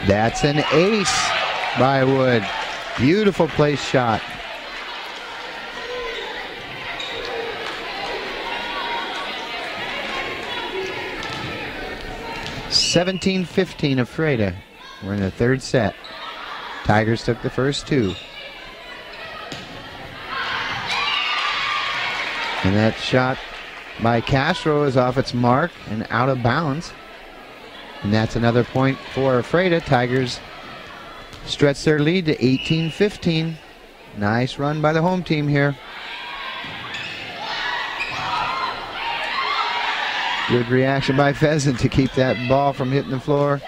That's an ace by Wood. Beautiful place shot. (17-15) Ephrata. We're in the third set. Tigers took the first 2. And that shot by Castro is off its mark and out of bounds. And that's another point for Ephrata. Tigers stretch their lead to 18-15. Nice run by the home team here. Good reaction by Pheasant to keep that ball from hitting the floor.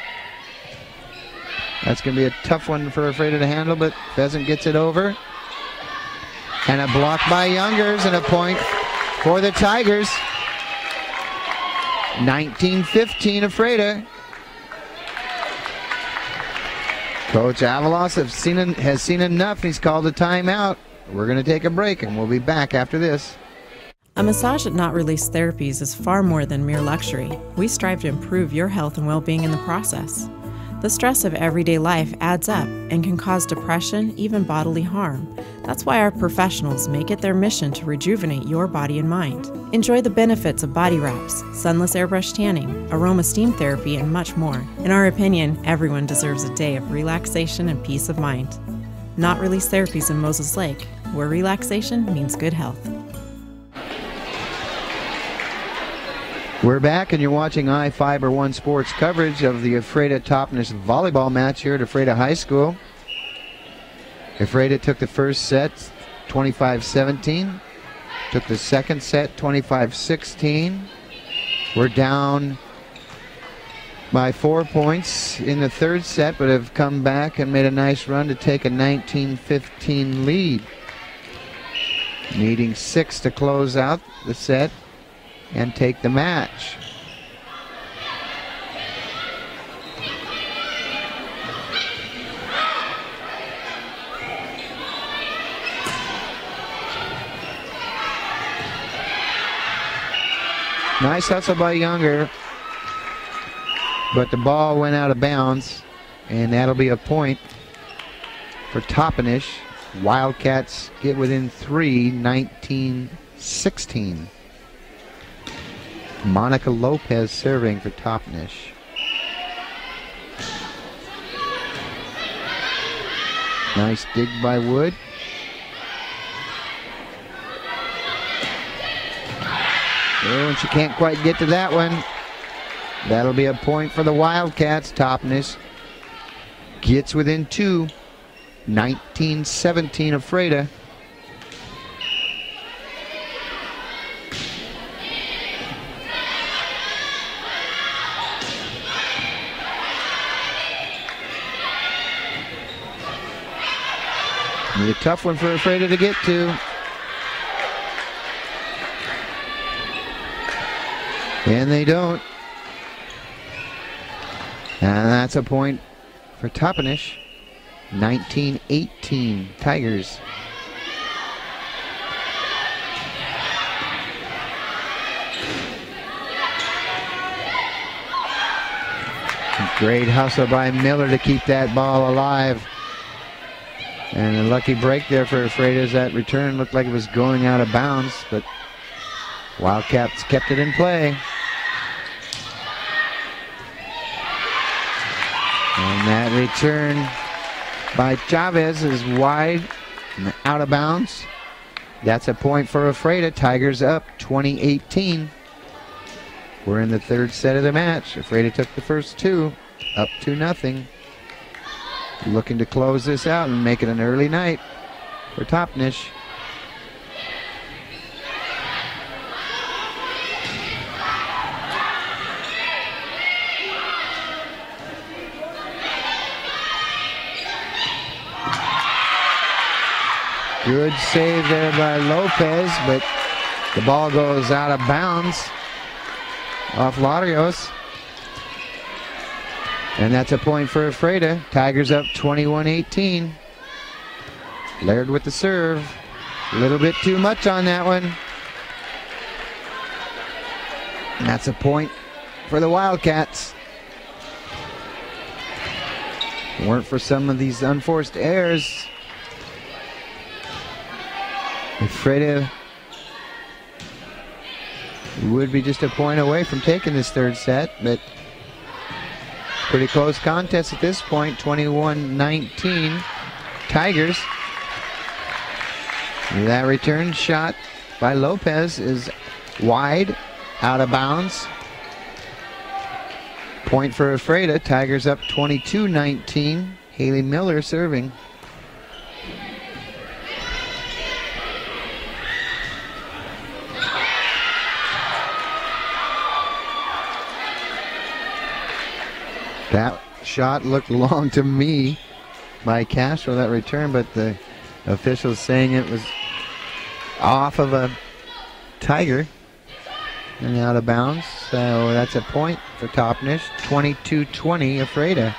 That's going to be a tough one for Ephrata to handle, but Pheasant gets it over. And a block by Youngers and a point for the Tigers. 19-15 Ephrata. Coach Avalos has seen enough. He's called a timeout. We're going to take a break, and we'll be back after this. A massage at Not Release Therapies is far more than mere luxury. We strive to improve your health and well-being in the process. The stress of everyday life adds up and can cause depression, even bodily harm. That's why our professionals make it their mission to rejuvenate your body and mind. Enjoy the benefits of body wraps, sunless airbrush tanning, aroma steam therapy, and much more. In our opinion, everyone deserves a day of relaxation and peace of mind. Not Release Therapies in Moses Lake, where relaxation means good health. We're back, and you're watching iFiber One Sports coverage of the Ephrata Toppenish volleyball match here at Ephrata High School. Ephrata took the first set 25-17. Took the second set 25-16. We're down by 4 points in the third set, but have come back and made a nice run to take a 19-15 lead. Needing 6 to close out the set and take the match. Nice hustle by Younger. but the ball went out of bounds, and that'll be a point for Toppenish. Wildcats get within 3, 19-16. Monica Lopez serving for Toppenish. Nice dig by Wood. Oh, and she can't quite get to that one. That'll be a point for the Wildcats. Toppenish gets within 2, 19-17 Ephrata. Be a tough one for Ephrata to get to. And they don't. And that's a point for Toppenish. 19-18 Tigers. Great hustle by Miller to keep that ball alive. And a lucky break there for Ephrata as that return looked like it was going out of bounds, but Wildcats kept it in play. And that return by Chavez is wide and out of bounds. That's a point for Ephrata. Tigers up 20-18. We're in the third set of the match. Ephrata took the first 2, up 2-0. Looking to close this out and make it an early night for Toppenish. Good save there by Lopez, but the ball goes out of bounds off Larios. And that's a point for Ephrata. Tigers up 21-18. Laird with the serve. A little bit too much on that one. And that's a point for the Wildcats. Weren't for some of these unforced errors, Ephrata would be just a point away from taking this third set, but pretty close contest at this point. 21-19 Tigers. That return shot by Lopez is wide, out of bounds. Point for Ephrata. Tigers up 22-19. Haley Miller serving. That shot looked long to me by Castro, that return, but the officials saying it was off of a Tiger and out of bounds. So that's a point for Toppenish. 22-20 Ephrata.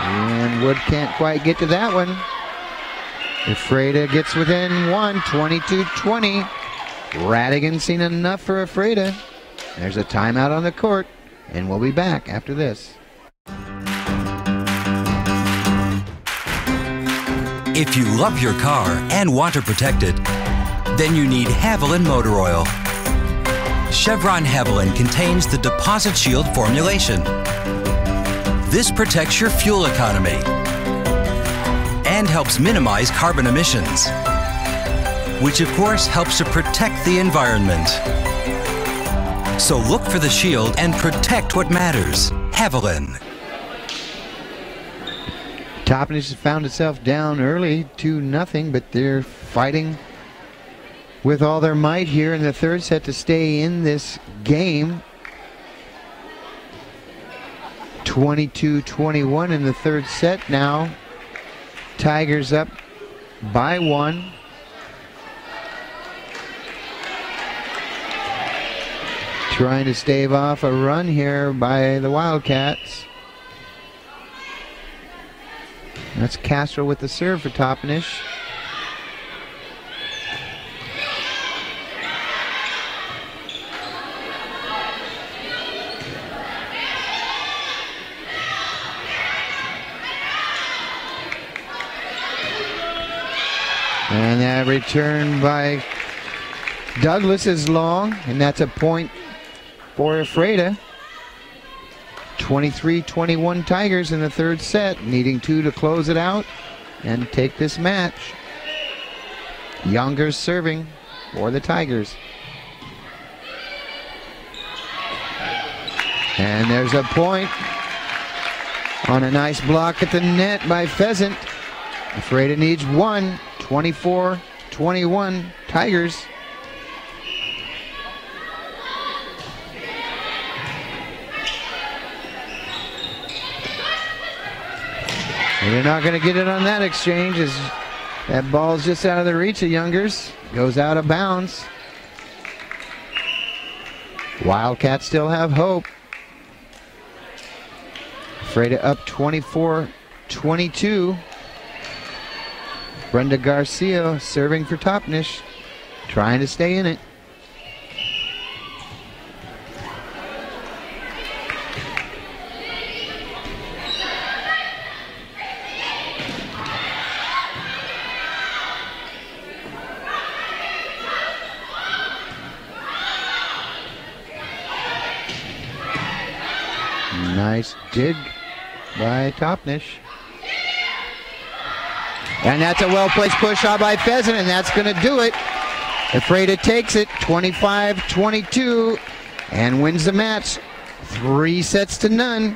And Wood can't quite get to that one. Ephrata gets within 1, 22-20. Radigan seen enough for Ephrata. There's a timeout on the court, and we'll be back after this. If you love your car and want to protect it, then you need Haviland Motor Oil. Chevron Haviland contains the Deposit Shield formulation. This protects your fuel economy and helps minimize carbon emissions, which of course helps to protect the environment. So look for the shield and protect what matters. Haviland. Toppenish has found itself down early 2-0, but they're fighting with all their might here in the third set to stay in this game. 22-21 in the third set now. Tigers up by 1. Trying to stave off a run here by the Wildcats. That's Castro with the serve for Toppenish. And that return by Douglas is long, and that's a point for Ephrata. 23-21 Tigers in the third set, needing 2 to close it out and take this match. Youngers serving for the Tigers. And there's a point on a nice block at the net by Pheasant. Ephrata needs 1, 24-21 Tigers. And they're not going to get it on that exchange as that ball's just out of the reach of Youngers. Goes out of bounds. Wildcats still have hope. Ephrata up 24-22. Brenda Garcia serving for Toppenish, trying to stay in it. Nice dig by Toppenish. And that's a well-placed push shot by Pheasant, and that's going to do it. Ephrata takes it 25-22 and wins the match 3-0.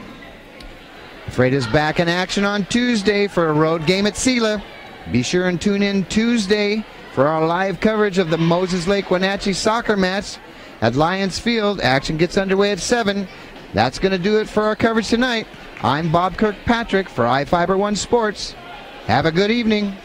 Ephrata's back in action on Tuesday for a road game at Sela. Be sure and tune in Tuesday for our live coverage of the Moses Lake Wenatchee soccer match at Lions Field. Action gets underway at 7. That's going to do it for our coverage tonight. I'm Bob Kirkpatrick for iFiber One Sports. Have a good evening.